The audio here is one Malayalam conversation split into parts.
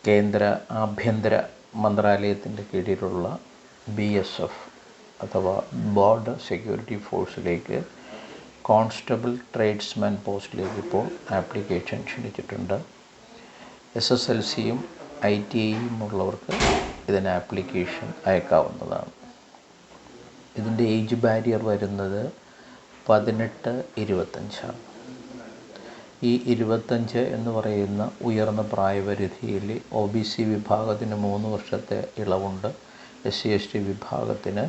കേന്ദ്ര ആഭ്യന്തര മന്ത്രാലയത്തിൻ്റെ കീഴിലുള്ള BSF അഥവാ ബോർഡർ സെക്യൂരിറ്റി ഫോഴ്സിലേക്ക് കോൺസ്റ്റബിൾ ട്രേഡ്സ്മാൻ പോസ്റ്റിലേക്ക് ഇപ്പോൾ ആപ്ലിക്കേഷൻ ക്ഷണിച്ചിട്ടുണ്ട്. SSLCയും ITIയും ഉള്ളവർക്ക് ഇതിന് ആപ്ലിക്കേഷൻ അയക്കാവുന്നതാണ്. ഇതിൻ്റെ ഏജ് ബാരിയർ വരുന്നത് 18-25. ഈ 25 എന്ന് പറയുന്ന ഉയർന്ന പ്രായപരിധിയിൽ OBC വിഭാഗത്തിന് 3 വർഷത്തെ ഇളവുണ്ട്. SC/ST വിഭാഗത്തിന്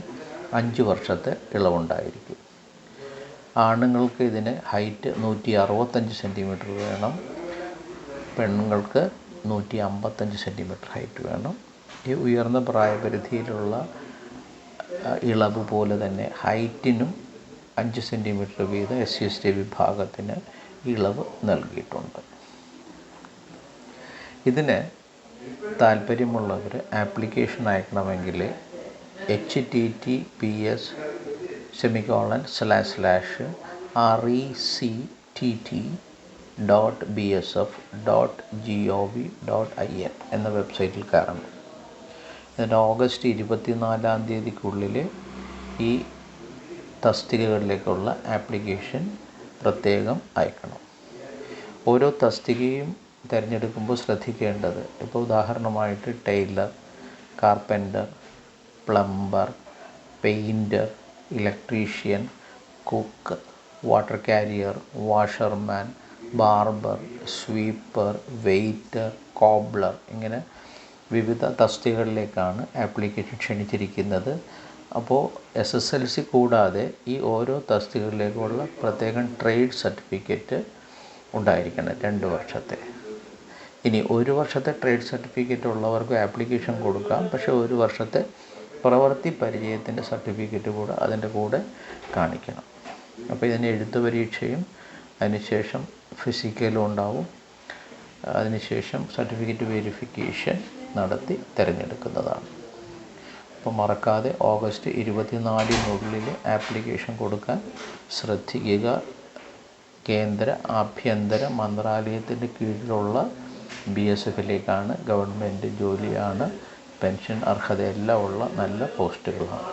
5 വർഷത്തെ ഇളവുണ്ടായിരിക്കും. ആണുങ്ങൾക്ക് ഇതിന് ഹൈറ്റ് 165 സെൻറ്റിമീറ്റർ വേണം, പെണ്ണുങ്ങൾക്ക് 155 സെൻറ്റിമീറ്റർ ഹൈറ്റ് വേണം. ഈ ഉയർന്ന പ്രായപരിധിയിലുള്ള ഇളവ് പോലെ തന്നെ ഹൈറ്റിനും 5 സെൻറ്റിമീറ്റർ വീതം SC/ST വിഭാഗത്തിന് ഇളവ് നൽകിയിട്ടുണ്ട്. ഇതിന് താല്പര്യമുള്ളവർ ആപ്ലിക്കേഷൻ അയക്കണമെങ്കിൽ https://rectt.bsf.gov.in എന്ന വെബ്സൈറ്റിൽ കയറണം. ഇതിന് ഓഗസ്റ്റ് 24 ഈ തസ്തികകളിലേക്കുള്ള ആപ്ലിക്കേഷൻ പ്രത്യേകം അയക്കണം. ഓരോ തസ്തികയും തിരഞ്ഞെടുക്കുമ്പോൾ ശ്രദ്ധിക്കേണ്ടത്, ഇപ്പോൾ ഉദാഹരണമായിട്ട് tailor, carpenter, plumber, painter, electrician, cook, water carrier, washerman, barber, sweeper, waiter, cobbler ഇങ്ങനെ വിവിധ തസ്തികകളിലേക്കാണ് ആപ്ലിക്കേഷൻ ക്ഷണിച്ചിരിക്കുന്നത്. അപ്പോൾ SSLC കൂടാതെ ഈ ഓരോ തസ്തികകളിലേക്കുള്ള പ്രത്യേകം ട്രേഡ് സർട്ടിഫിക്കറ്റ് ഉണ്ടായിരിക്കണം 2 വർഷത്തെ. ഇനി 1 വർഷത്തെ ട്രേഡ് സർട്ടിഫിക്കറ്റ് ഉള്ളവർക്ക് ആപ്ലിക്കേഷൻ കൊടുക്കാം, പക്ഷേ 1 വർഷത്തെ പ്രവൃത്തി പരിചയത്തിൻ്റെ സർട്ടിഫിക്കറ്റ് കൂടെ അതിൻ്റെ കൂടെ കാണിക്കണം. അപ്പോൾ ഇതിന് എഴുത്ത് പരീക്ഷയും അതിനുശേഷം ഫിസിക്കലും ഉണ്ടാവും. അതിനുശേഷം സർട്ടിഫിക്കറ്റ് വെരിഫിക്കേഷൻ നടത്തി തിരഞ്ഞെടുക്കുന്നതാണ്. അപ്പോൾ മറക്കാതെ ഓഗസ്റ്റ് 24 ആപ്ലിക്കേഷൻ കൊടുക്കാൻ ശ്രദ്ധിക്കുക. കേന്ദ്ര ആഭ്യന്തര മന്ത്രാലയത്തിൻ്റെ കീഴിലുള്ള BSFിലേക്കാണ്. ഗവൺമെൻറ് ജോലിയാണ്, പെൻഷൻ അർഹതയെല്ലാം ഉള്ള നല്ല പോസ്റ്റുകളാണ്.